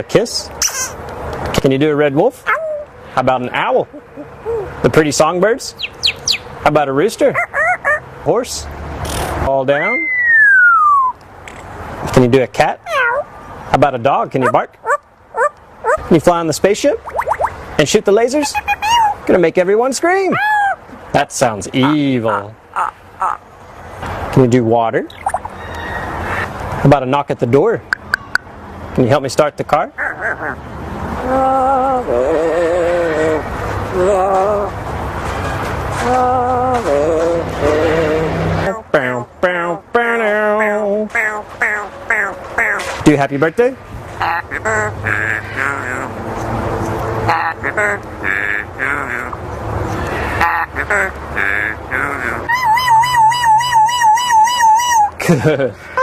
A kiss? Can you do a red wolf? How about an owl? The pretty songbirds? How about a rooster? Horse? Fall down? Can you do a cat? How about a dog? Can you bark? Can you fly on the spaceship? And shoot the lasers? Gonna make everyone scream! That sounds evil. Can you do water? How about a knock at the door? Can you help me start the car? Do happy birthday? Good.